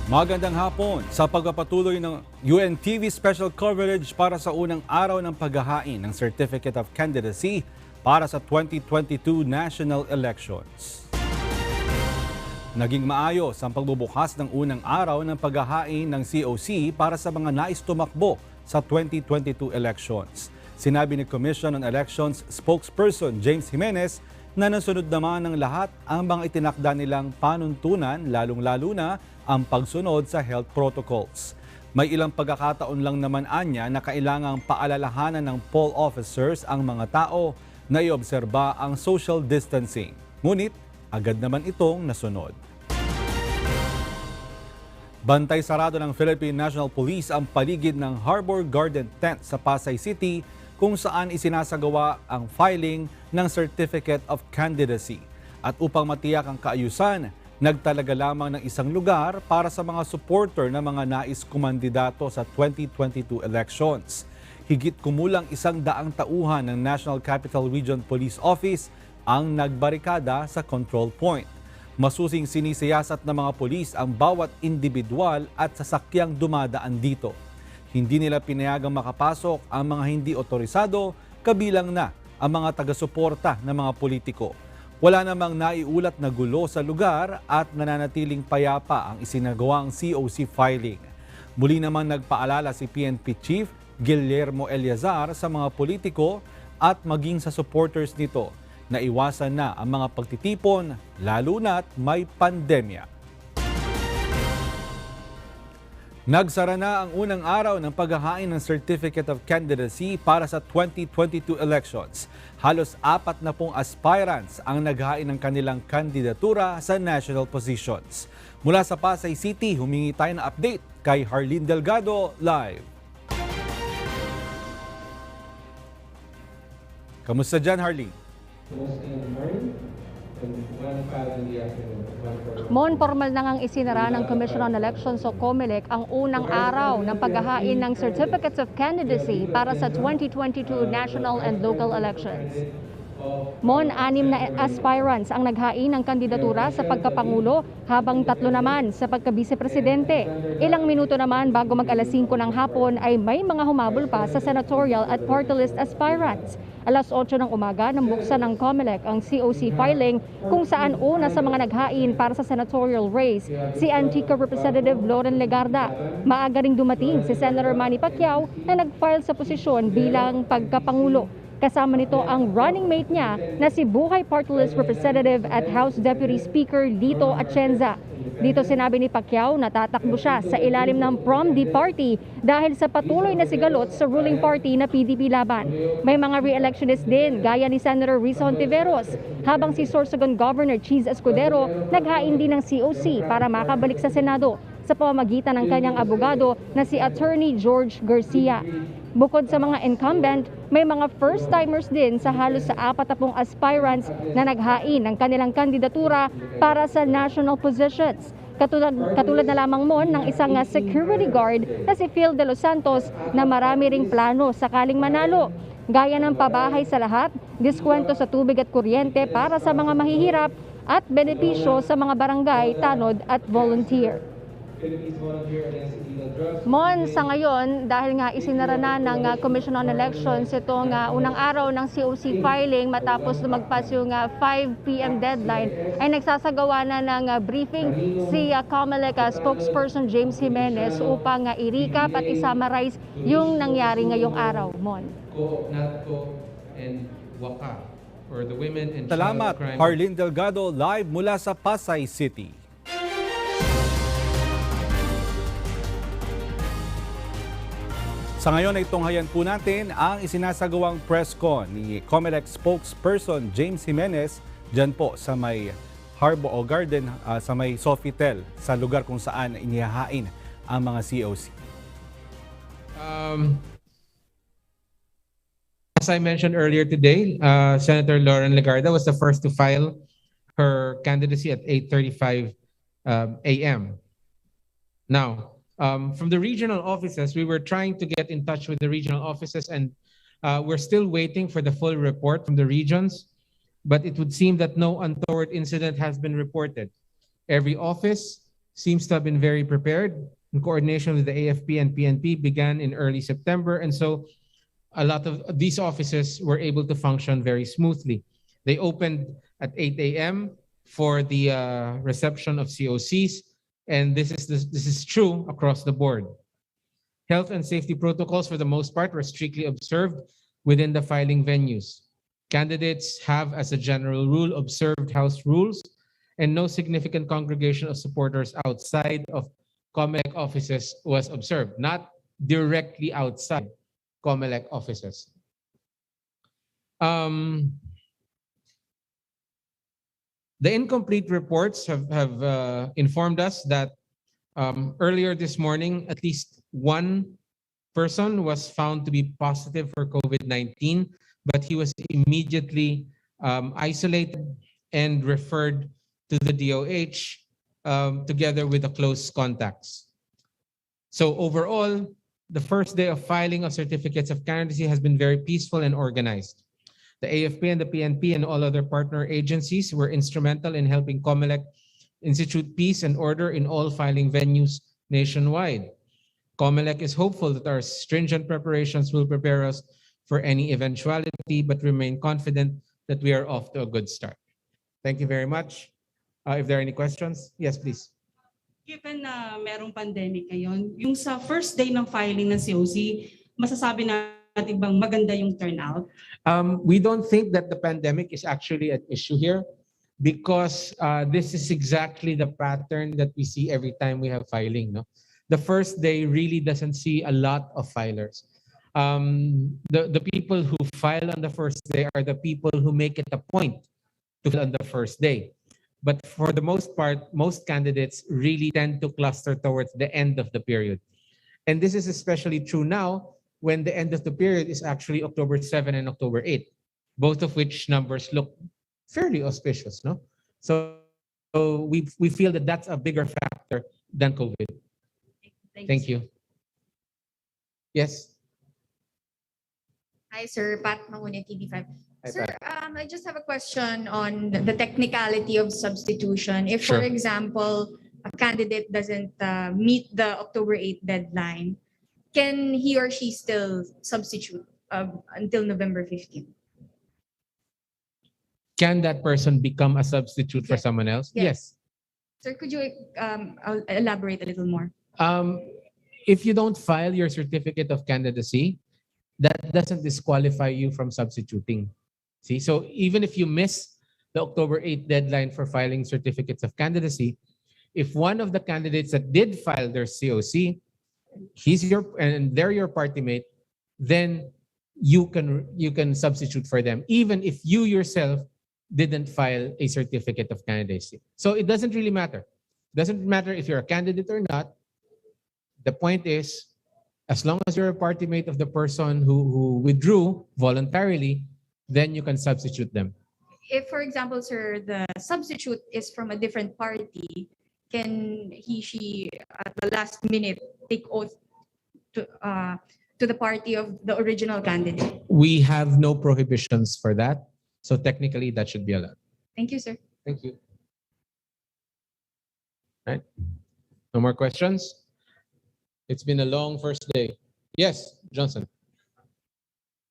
Magandang hapon sa pagpapatuloy ng UNTV special coverage para sa unang araw ng paghahain ng Certificate of Candidacy para sa 2022 national elections. Naging maayos ang pagbubukas ng unang araw ng paghahain ng COC para sa mga nais tumakbo sa 2022 elections. Sinabi ni Commission on Elections spokesperson James Jimenez na nasunod naman ng lahat ang mga itinakda nilang panuntunan, lalong-lalo na ang pagsunod sa health protocols. May ilang pagkakataon lang naman anya na kailangang paalalahanan ng poll officers ang mga tao na iobserba ang social distancing. Ngunit, agad naman itong nasunod. Bantay sarado ng Philippine National Police ang paligid ng Harbor Garden Tent sa Pasay City kung saan isinasagawa ang filing ng Certificate of Candidacy. At upang matiyak ang kaayusan, nagtalaga lamang ng isang lugar para sa mga supporter ng mga nais kumandidato sa 2022 elections. Higit kumulang 100 tauhan ng National Capital Region Police Office ang nagbarikada sa control point. Masusing sinisiyasat ng mga pulis ang bawat individual at sasakyang dumadaan dito. Hindi nila pinayagang makapasok ang mga hindi otorisado, kabilang na ang mga taga-suporta ng mga politiko. Wala namang naiulat na gulo sa lugar at nananatiling payapa ang isinagawang COC filing. Muli namang nagpaalala si PNP Chief Guillermo Eliazar sa mga politiko at maging sa supporters nito na iwasan na ang mga pagtitipon, lalo na't may pandemya. Nagsara na ang unang araw ng paghahain ng Certificate of Candidacy para sa 2022 elections. Halos 40 aspirants ang naghain ng kanilang kandidatura sa national positions. Mula sa Pasay City, humingi tayo ng update kay Harleen Delgado live. Kamusta dyan, Harleen? Mon, formal na ngang isinara ng Commission on Elections o Comelec ang unang araw ng paghahain ng Certificates of Candidacy para sa 2022 national and local elections. Mon, 6 na aspirants ang naghain ng kandidatura sa pagkapangulo habang 3 naman sa pagka-vice-presidente. Ilang minuto naman bago mag-alas 5 ng hapon ay may mga humabol pa sa senatorial at party list aspirants. Alas 8 ng umaga nang buksan ng Comelec ang COC filing kung saan una sa mga naghain para sa senatorial race si Antique Representative Loren Legarda. Maaga ring dumating si Senator Manny Pacquiao na nag-file sa posisyon bilang pagkapangulo. Kasama nito ang running mate niya na si Buhay Party List Representative at House Deputy Speaker Lito Atienza. Dito sinabi ni Pacquiao na tatakbo siya sa ilalim ng Prom D Party dahil sa patuloy na sigalot sa ruling party na PDP Laban. May mga re-electionist din gaya ni Senator Risa Hontiveros, habang si Sorsogon Governor Cheese Escudero naghain din ng COC para makabalik sa Senado sa pamamagitan ng kanyang abogado na si Attorney George Garcia. Bukod sa mga incumbent, may mga first-timers din sa halos sa 40 aspirants na naghain ng kanilang kandidatura para sa national positions. Katulad na lamang mo ng isang security guard na si Phil De Los Santos na marami ring plano sakaling manalo. Gaya ng pabahay sa lahat, diskwento sa tubig at kuryente para sa mga mahihirap at benepisyo sa mga barangay, tanod at volunteer. Mon, sa ngayon, dahil nga isinara na ng Commission on Elections itong unang araw ng COC filing matapos lumagpas yung 5 p.m. deadline, ay nagsasagawa na ng briefing si Comelec spokesperson James Jimenez upang i-recap at i-summarize yung nangyari ngayong araw. Mon. Salamat, Harleen Delgado live mula sa Pasay City. Sa ngayon ay tunghayan po natin ang isinasagawang press con ni Comelec spokesperson James Jimenez dyan po sa may Harbor o Garden, sa may Sofitel, sa lugar kung saan inihahain ang mga COC. As I mentioned earlier today, Senator Loren Legarda was the first to file her candidacy at 8:35 a.m. Now, from the regional offices, we were trying to get in touch with the regional offices, and we're still waiting for the full report from the regions, but it would seem that no untoward incident has been reported. Every office seems to have been very prepared in coordination with the AFP and PNP began in early September. And so a lot of these offices were able to function very smoothly. They opened at 8 a.m. for the reception of COCs, and this is true across the board. Health and safety protocols, for the most part, were strictly observed within the filing venues. Candidates have, as a general rule, observed house rules, and no significant congregation of supporters outside of Comelec offices was observed, not directly outside Comelec offices. The incomplete reports have informed us that earlier this morning, at least one person was found to be positive for COVID-19, but he was immediately isolated and referred to the DOH together with the close contacts. So overall, the first day of filing of certificates of candidacy has been very peaceful and organized. The AFP and the PNP and all other partner agencies were instrumental in helping Comelec institute peace and order in all filing venues nationwide. Comelec is hopeful that our stringent preparations will prepare us for any eventuality, but remain confident that we are off to a good start. Thank you very much. If there are any questions, yes, please. Given na merong pandemic ngayon, yung sa first day ng filing ng COC, masasabi natin bang maganda yung turnout? We don't think that the pandemic is actually an issue here because this is exactly the pattern that we see every time we have filing. No? The first day really doesn't see a lot of filers. The people who file on the first day are the people who make it a point to file on the first day. But for the most part, most candidates really tend to cluster towards the end of the period. And this is especially true now when the end of the period is actually October 7 and October 8, both of which numbers look fairly auspicious. No? So we feel that that's a bigger factor than COVID. Thank you. Yes? Hi, sir. Pat ng UNTV 5. Hi, Sir, Pat. I just have a question on the technicality of substitution. If, Sure. for example, a candidate doesn't meet the October 8 deadline, can he or she still substitute until November 15? Can that person become a substitute for Yes. someone else? Yes. Sir, could you elaborate a little more? If you don't file your certificate of candidacy, that doesn't disqualify you from substituting. See, so even if you miss the October 8 deadline for filing certificates of candidacy, if one of the candidates that did file their COC, they're your party mate, then you can substitute for them, even if you yourself didn't file a certificate of candidacy. So it doesn't really matter. It doesn't matter if you're a candidate or not. The point is, as long as you're a party mate of the person who withdrew voluntarily, then you can substitute them. If, for example, sir, the substitute is from a different party, can she, at the last minute, take oath to the party of the original candidate? We have no prohibitions for that. So technically, that should be allowed. Thank you, sir. Thank you. Right. No more questions? It's been a long first day. Yes, Johnson.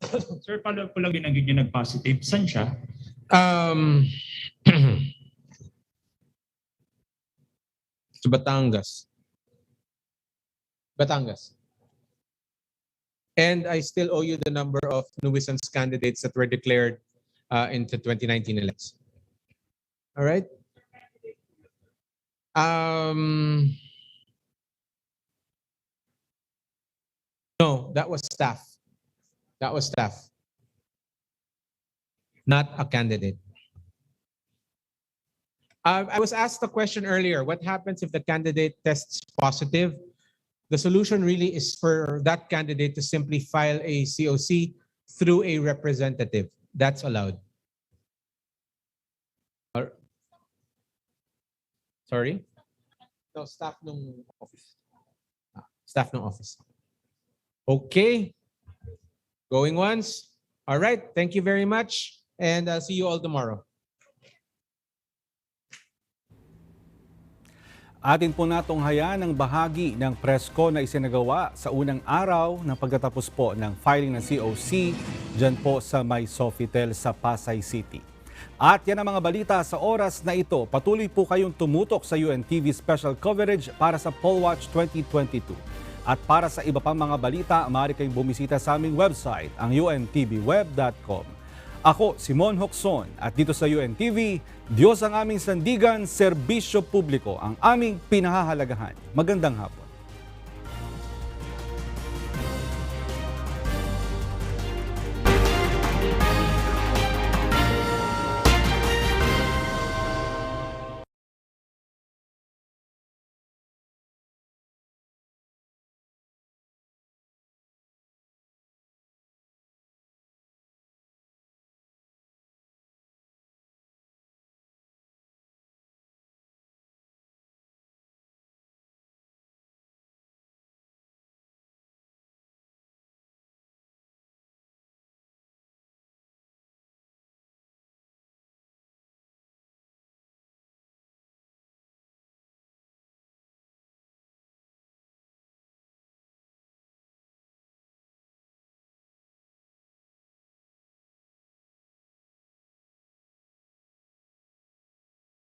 Sir, paano po lagi nagiging nag-positive? Saan siya? To Batangas. Batangas. And I still owe you the number of nuisance candidates that were declared into 2019 elections. All right? No, that was staff. That was staff. Not a candidate. I was asked a question earlier. What happens if the candidate tests positive? The solution really is for that candidate to simply file a COC through a representative. That's allowed. Sorry? No, staff ng office. Staff ng office. Okay. Going once. All right. Thank you very much. And I'll see you all tomorrow. Atin po natunghayan ang bahagi ng presko na isinagawa sa unang araw ng pagtatapos po ng filing ng COC dyan po sa may Sofitel sa Pasay City. At yan ang mga balita sa oras na ito. Patuloy po kayong tumutok sa UNTV special coverage para sa Poll Watch 2022. At para sa iba pang mga balita, maaari kayong bumisita sa aming website, ang untvweb.com. Ako, Simon Hocson, at dito sa UNTV, Diyos ang aming sandigan, serbisyo publiko ang aming pinahahalagahan. Magandang hapon.